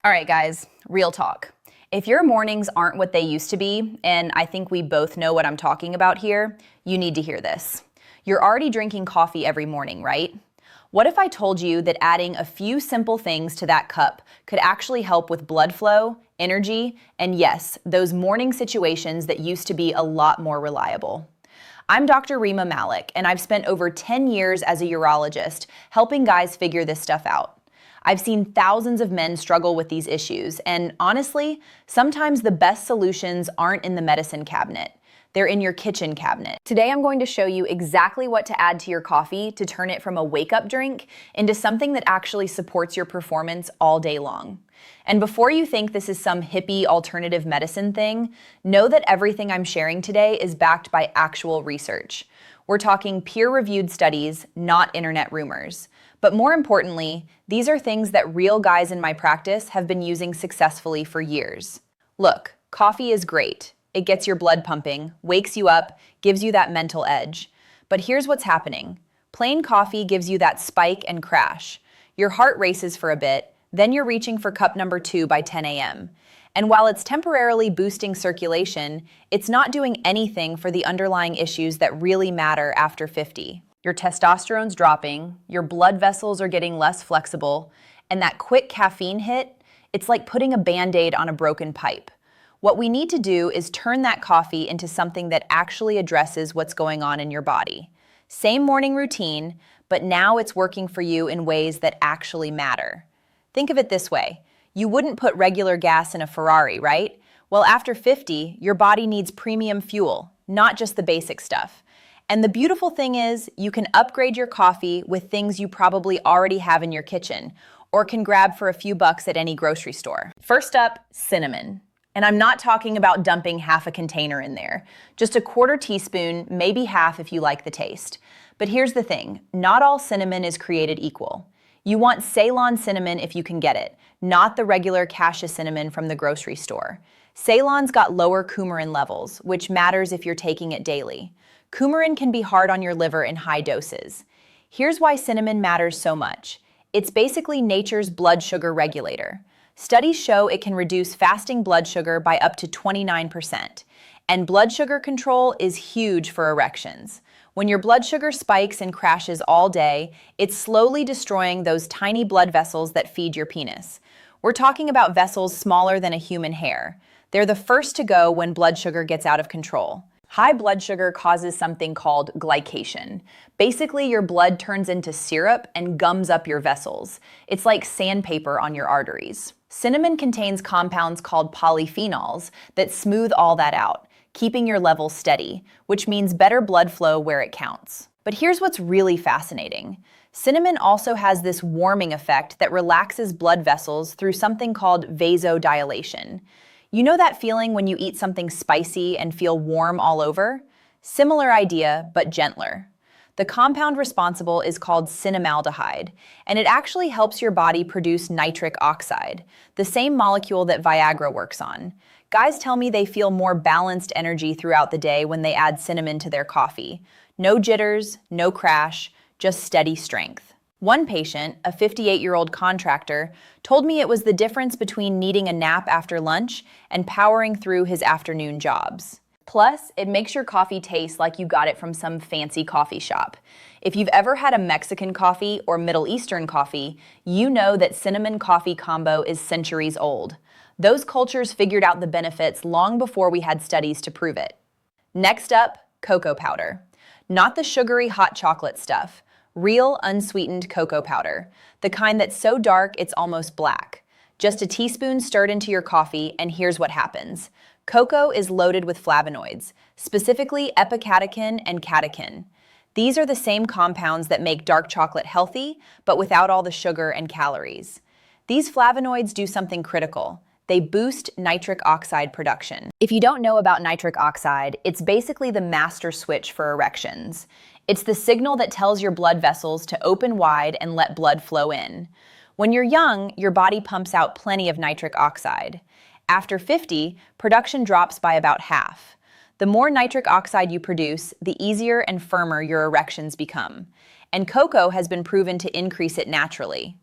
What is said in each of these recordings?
All right, guys, real talk. If your mornings aren't what they used to be, and I think we both know what I'm talking about here, you need to hear this. You're already drinking coffee every morning, right? What if I told you that adding a few simple things to that cup could actually help with blood flow, energy, and yes, those morning situations that used to be a lot more reliable? I'm Dr. REEMA MALIK, and I've spent over 10 years as a urologist helping guys figure this stuff out. I've seen thousands of men struggle with these issues, and honestly, sometimes the best solutions aren't in the medicine cabinet. They're in your kitchen cabinet. Today I'm going to show you exactly what to add to your coffee to turn it from a wake-up drink into something that actually supports your performance all day long. And before you think this is some hippie alternative medicine thing, know that everything I'm sharing today is backed by actual research. We're talking peer-reviewed studies, not internet rumors. But more importantly, these are things that real guys in my practice have been using successfully for years. Look, coffee is great. It gets your blood pumping, wakes you up, gives you that mental edge. But here's what's happening. Plain coffee gives you that spike and crash. Your heart races for a bit, then you're reaching for cup number 2 by 10 a.m. And while it's temporarily boosting circulation, it's not doing anything for the underlying issues that really matter after 50. Your testosterone's dropping, your blood vessels are getting less flexible, and that quick caffeine hit, it's like putting a Band-Aid on a broken pipe. What we need to do is turn that coffee into something that actually addresses what's going on in your body. Same morning routine, but now it's working for you in ways that actually matter. Think of it this way. You wouldn't put regular gas in a Ferrari, right? Well, after 50, your body needs premium fuel, not just the basic stuff. And the beautiful thing is, you can upgrade your coffee with things you probably already have in your kitchen, or can grab for a few bucks at any grocery store. First up, cinnamon. And I'm not talking about dumping half a container in there. Just a quarter teaspoon, maybe half if you like the taste. But here's the thing, not all cinnamon is created equal. You want Ceylon cinnamon if you can get it, not the regular cassia cinnamon from the grocery store. Ceylon's got lower coumarin levels, which matters if you're taking it daily. Coumarin can be hard on your liver in high doses. Here's why cinnamon matters so much. It's basically nature's blood sugar regulator. Studies show it can reduce fasting blood sugar by up to 29%. And blood sugar control is huge for erections. When your blood sugar spikes and crashes all day, it's slowly destroying those tiny blood vessels that feed your penis. We're talking about vessels smaller than a human hair. They're the first to go when blood sugar gets out of control. High blood sugar causes something called glycation. Basically, your blood turns into syrup and gums up your vessels. It's like sandpaper on your arteries. Cinnamon contains compounds called polyphenols that smooth all that out, keeping your levels steady, which means better blood flow where it counts. But here's what's really fascinating. Cinnamon also has this warming effect that relaxes blood vessels through something called vasodilation. You know that feeling when you eat something spicy and feel warm all over? Similar idea, but gentler. The compound responsible is called cinnamaldehyde, and it actually helps your body produce nitric oxide, the same molecule that Viagra works on. Guys tell me they feel more balanced energy throughout the day when they add cinnamon to their coffee. No jitters, no crash, just steady strength. One patient, a 58-year-old contractor, told me it was the difference between needing a nap after lunch and powering through his afternoon jobs. Plus, it makes your coffee taste like you got it from some fancy coffee shop. If you've ever had a Mexican coffee or Middle Eastern coffee, you know that cinnamon coffee combo is centuries old. Those cultures figured out the benefits long before we had studies to prove it. Next up, cocoa powder. Not the sugary hot chocolate stuff. Real unsweetened cocoa powder, the kind that's so dark it's almost black. Just a teaspoon stirred into your coffee, and here's what happens. Cocoa is loaded with flavonoids, specifically epicatechin and catechin. These are the same compounds that make dark chocolate healthy, but without all the sugar and calories. These flavonoids do something critical. They boost nitric oxide production. If you don't know about nitric oxide, it's basically the master switch for erections. It's the signal that tells your blood vessels to open wide and let blood flow in. When you're young, your body pumps out plenty of nitric oxide. After 50, production drops by about half. The more nitric oxide you produce, the easier and firmer your erections become. And cocoa has been proven to increase it naturally.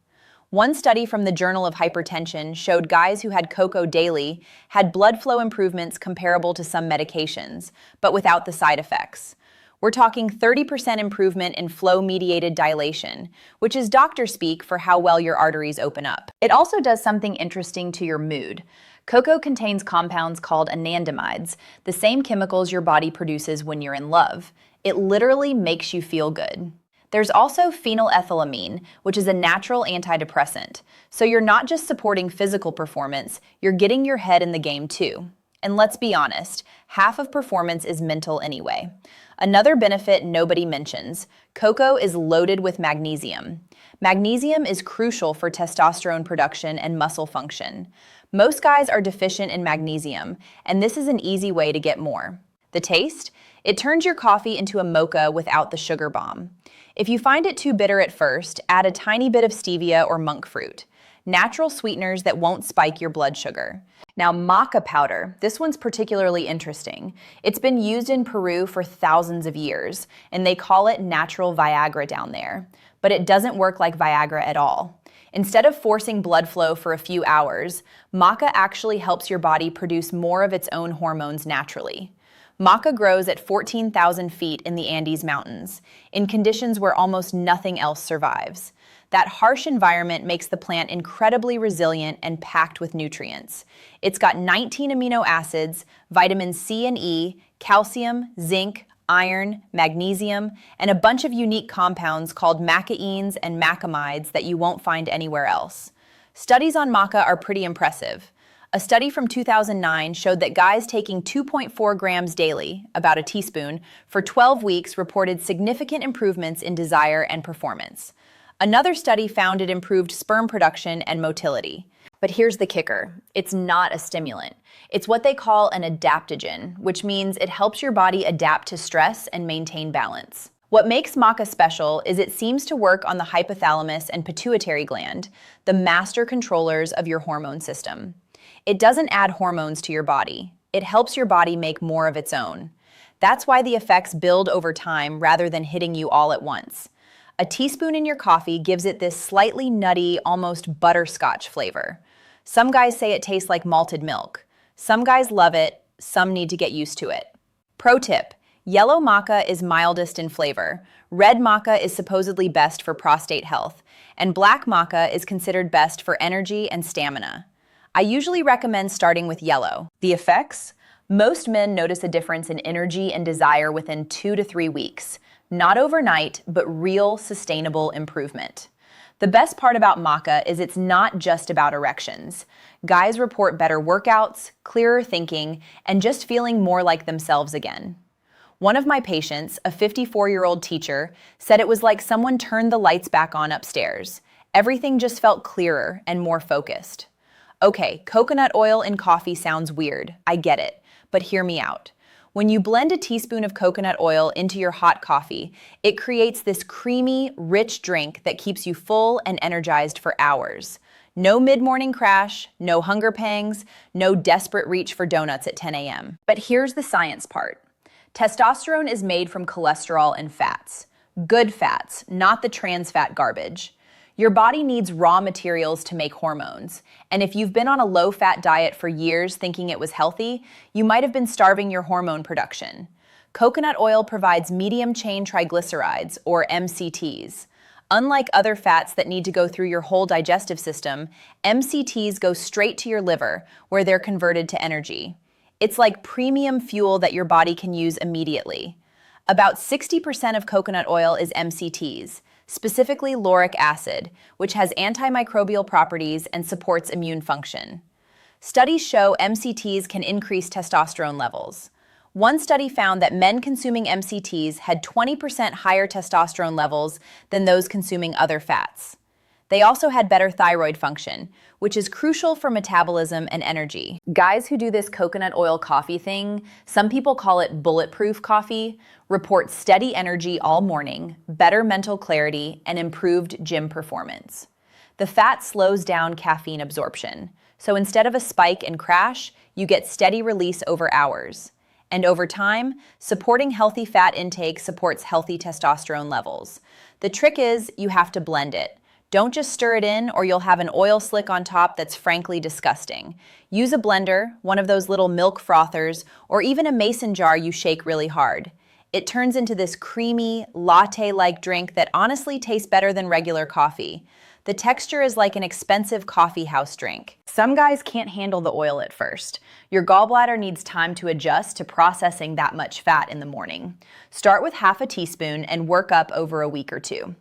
One study from the Journal of Hypertension showed guys who had cocoa daily had blood flow improvements comparable to some medications, but without the side effects. We're talking 30% improvement in flow-mediated dilation, which is doctor speak for how well your arteries open up. It also does something interesting to your mood. Cocoa contains compounds called anandamides, the same chemicals your body produces when you're in love. It literally makes you feel good. There's also phenylethylamine, which is a natural antidepressant. So you're not just supporting physical performance, you're getting your head in the game too. And let's be honest, half of performance is mental anyway. Another benefit nobody mentions, cocoa is loaded with magnesium. Magnesium is crucial for testosterone production and muscle function. Most guys are deficient in magnesium, and this is an easy way to get more. The taste? It turns your coffee into a mocha without the sugar bomb. If you find it too bitter at first, add a tiny bit of stevia or monk fruit. Natural sweeteners that won't spike your blood sugar. Now, maca powder. This one's particularly interesting. It's been used in Peru for thousands of years, and they call it natural Viagra down there. But it doesn't work like Viagra at all. Instead of forcing blood flow for a few hours, maca actually helps your body produce more of its own hormones naturally. Maca grows at 14,000 feet in the Andes Mountains, in conditions where almost nothing else survives. That harsh environment makes the plant incredibly resilient and packed with nutrients. It's got 19 amino acids, vitamins C and E, calcium, zinc, iron, magnesium, and a bunch of unique compounds called macaines and macamides that you won't find anywhere else. Studies on maca are pretty impressive. A study from 2009 showed that guys taking 2.4 grams daily, about a teaspoon, for 12 weeks reported significant improvements in desire and performance. Another study found it improved sperm production and motility. But here's the kicker. It's not a stimulant. It's what they call an adaptogen, which means it helps your body adapt to stress and maintain balance. What makes maca special is it seems to work on the hypothalamus and pituitary gland, the master controllers of your hormone system. It doesn't add hormones to your body. It helps your body make more of its own. That's why the effects build over time rather than hitting you all at once. A teaspoon in your coffee gives it this slightly nutty, almost butterscotch flavor. Some guys say it tastes like malted milk. Some guys love it, some need to get used to it. Pro tip, yellow maca is mildest in flavor, red maca is supposedly best for prostate health, and black maca is considered best for energy and stamina. I usually recommend starting with yellow. The effects? Most men notice a difference in energy and desire within 2 to 3 weeks. Not overnight, but real, sustainable improvement. The best part about maca is it's not just about erections. Guys report better workouts, clearer thinking, and just feeling more like themselves again. One of my patients, a 54-year-old teacher, said it was like someone turned the lights back on upstairs. Everything just felt clearer and more focused. Okay, coconut oil in coffee sounds weird. I get it, but hear me out. When you blend a teaspoon of coconut oil into your hot coffee, it creates this creamy, rich drink that keeps you full and energized for hours. No mid-morning crash, no hunger pangs, no desperate reach for donuts at 10 a.m. But here's the science part. Testosterone is made from cholesterol and fats. Good fats, not the trans fat garbage. Your body needs raw materials to make hormones, and if you've been on a low-fat diet for years thinking it was healthy, you might have been starving your hormone production. Coconut oil provides medium-chain triglycerides, or MCTs. Unlike other fats that need to go through your whole digestive system, MCTs go straight to your liver, where they're converted to energy. It's like premium fuel that your body can use immediately. About 60% of coconut oil is MCTs, specifically lauric acid, which has antimicrobial properties and supports immune function. Studies show MCTs can increase testosterone levels. One study found that men consuming MCTs had 20% higher testosterone levels than those consuming other fats. They also had better thyroid function, which is crucial for metabolism and energy. Guys who do this coconut oil coffee thing, some people call it bulletproof coffee, report steady energy all morning, better mental clarity, and improved gym performance. The fat slows down caffeine absorption, so instead of a spike and crash, you get steady release over hours. And over time, supporting healthy fat intake supports healthy testosterone levels. The trick is you have to blend it. Don't just stir it in or you'll have an oil slick on top that's frankly disgusting. Use a blender, one of those little milk frothers, or even a mason jar you shake really hard. It turns into this creamy, latte-like drink that honestly tastes better than regular coffee. The texture is like an expensive coffee house drink. Some guys can't handle the oil at first. Your gallbladder needs time to adjust to processing that much fat in the morning. Start with half a teaspoon and work up over a week or two.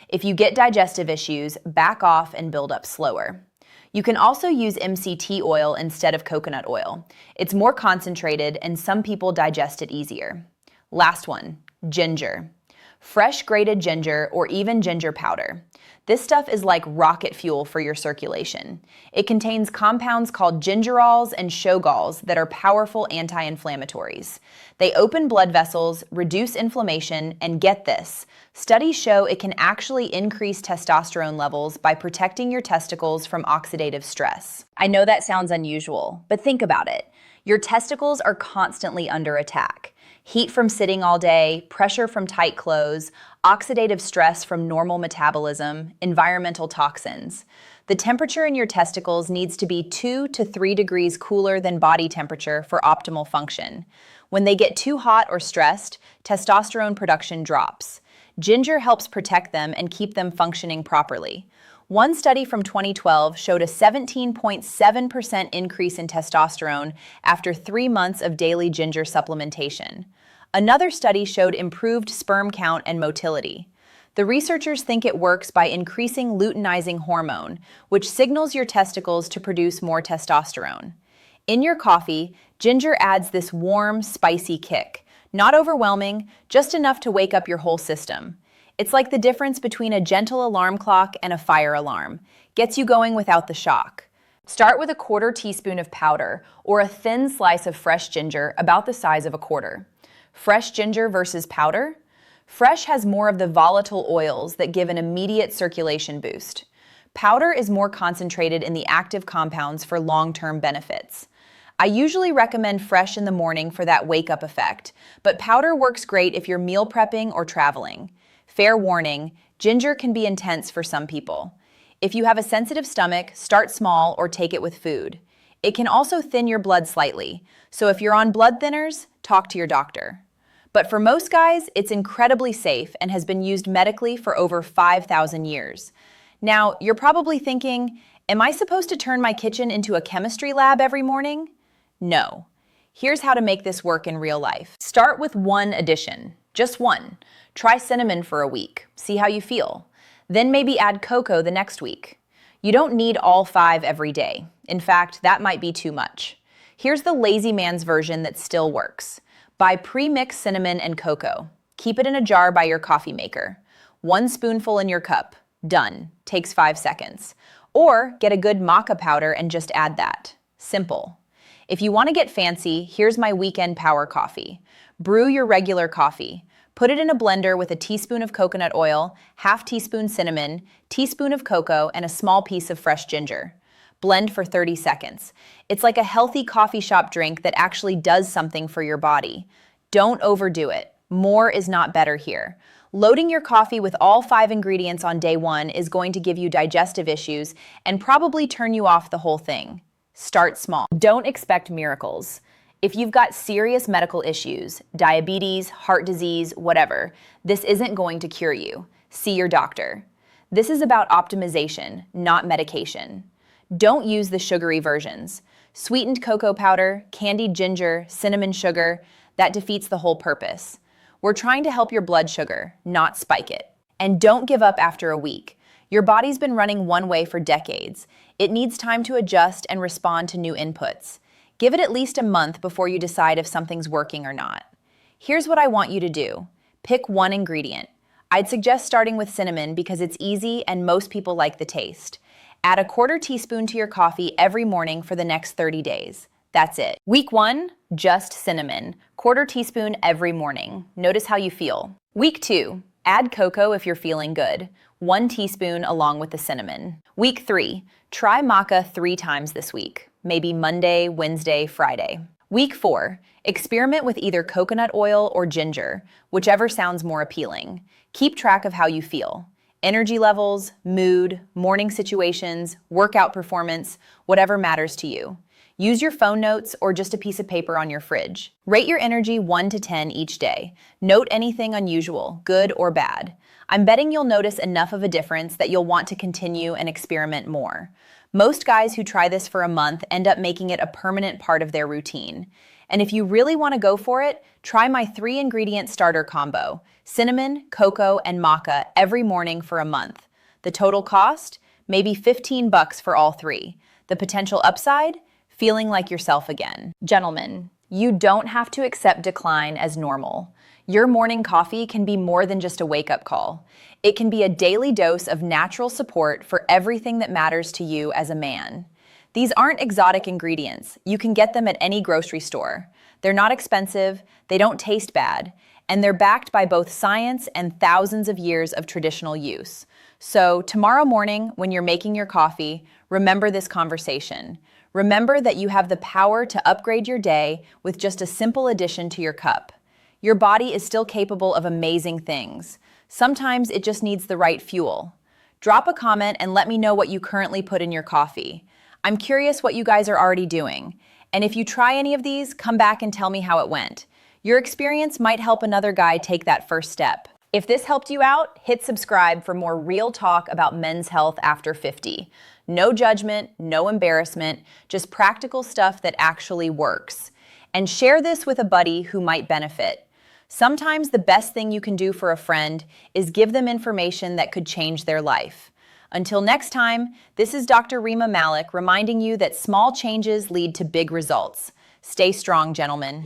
If you get digestive issues, back off and build up slower. You can also use MCT oil instead of coconut oil. It's more concentrated and some people digest it easier. Last one, ginger. Fresh grated ginger or even ginger powder. This stuff is like rocket fuel for your circulation. It contains compounds called gingerols and shogalls that are powerful anti-inflammatories. They open blood vessels, reduce inflammation, and get this, studies show it can actually increase testosterone levels by protecting your testicles from oxidative stress. I know that sounds unusual, but think about it. Your testicles are constantly under attack. Heat from sitting all day, pressure from tight clothes, oxidative stress from normal metabolism, environmental toxins. The temperature in your testicles needs to be 2 to 3 degrees cooler than body temperature for optimal function. When they get too hot or stressed, testosterone production drops. Ginger helps protect them and keep them functioning properly. One study from 2012 showed a 17.7% increase in testosterone after 3 months of daily ginger supplementation. Another study showed improved sperm count and motility. The researchers think it works by increasing luteinizing hormone, which signals your testicles to produce more testosterone. In your coffee, ginger adds this warm, spicy kick. Not overwhelming, just enough to wake up your whole system. It's like the difference between a gentle alarm clock and a fire alarm. Gets you going without the shock. Start with a 1/4 teaspoon of powder or a thin slice of fresh ginger about the size of a quarter. Fresh ginger versus powder? Fresh has more of the volatile oils that give an immediate circulation boost. Powder is more concentrated in the active compounds for long-term benefits. I usually recommend fresh in the morning for that wake-up effect, but powder works great if you're meal prepping or traveling. Fair warning, ginger can be intense for some people. If you have a sensitive stomach, start small or take it with food. It can also thin your blood slightly, so if you're on blood thinners, talk to your doctor. But for most guys, it's incredibly safe and has been used medically for over 5,000 years. Now, you're probably thinking, am I supposed to turn my kitchen into a chemistry lab every morning? No. Here's how to make this work in real life. Start with one addition, just one. Try cinnamon for a week, see how you feel. Then maybe add cocoa the next week. You don't need all 5 every day. In fact, that might be too much. Here's the lazy man's version that still works. Buy pre-mixed cinnamon and cocoa. Keep it in a jar by your coffee maker. 1 spoonful in your cup. Done. Takes 5 seconds. Or get a good maca powder and just add that. Simple. If you want to get fancy, here's my weekend power coffee. Brew your regular coffee. Put it in a blender with a teaspoon of coconut oil, half teaspoon cinnamon, teaspoon of cocoa, and a small piece of fresh ginger. Blend for 30 seconds. It's like a healthy coffee shop drink that actually does something for your body. Don't overdo it. More is not better here. Loading your coffee with all 5 ingredients on day 1 is going to give you digestive issues and probably turn you off the whole thing. Start small. Don't expect miracles. If you've got serious medical issues, diabetes, heart disease, whatever, this isn't going to cure you. See your doctor. This is about optimization, not medication. Don't use the sugary versions. Sweetened cocoa powder, candied ginger, cinnamon sugar, that defeats the whole purpose. We're trying to help your blood sugar, not spike it. And don't give up after a week. Your body's been running one way for decades. It needs time to adjust and respond to new inputs. Give it at least a month before you decide if something's working or not. Here's what I want you to do. Pick one ingredient. I'd suggest starting with cinnamon because it's easy and most people like the taste. Add a 1/4 teaspoon to your coffee every morning for the next 30 days. That's it. Week 1, just cinnamon. 1/4 teaspoon every morning. Notice how you feel. Week 2, add cocoa if you're feeling good. 1 teaspoon along with the cinnamon. Week 3, try maca 3 times this week. Maybe Monday, Wednesday, Friday. Week 4, experiment with either coconut oil or ginger, whichever sounds more appealing. Keep track of how you feel. energy levels, mood, morning situations, workout performance, whatever matters to you. Use your phone notes or just a piece of paper on your fridge. Rate your energy 1 to 10 each day. Note anything unusual, good or bad. I'm betting you'll notice enough of a difference that you'll want to continue and experiment more. Most guys who try this for a month end up making it a permanent part of their routine. And if you really want to go for it, try my 3-ingredient starter combo: cinnamon, cocoa, and maca every morning for a month. The total cost? Maybe $15 for all 3. The potential upside? Feeling like yourself again. Gentlemen, you don't have to accept decline as normal. Your morning coffee can be more than just a wake-up call. It can be a daily dose of natural support for everything that matters to you as a man. These aren't exotic ingredients. You can get them at any grocery store. They're not expensive, they don't taste bad, and they're backed by both science and thousands of years of traditional use. So tomorrow morning, when you're making your coffee, remember this conversation. Remember that you have the power to upgrade your day with just a simple addition to your cup. Your body is still capable of amazing things. Sometimes it just needs the right fuel. Drop a comment and let me know what you currently put in your coffee. I'm curious what you guys are already doing. And if you try any of these, come back and tell me how it went. Your experience might help another guy take that first step. If this helped you out, hit subscribe for more real talk about men's health after 50. No judgment, no embarrassment, just practical stuff that actually works. And share this with a buddy who might benefit. Sometimes the best thing you can do for a friend is give them information that could change their life. Until next time, this is Dr. REEMA MALIK reminding you that small changes lead to big results. Stay strong, gentlemen.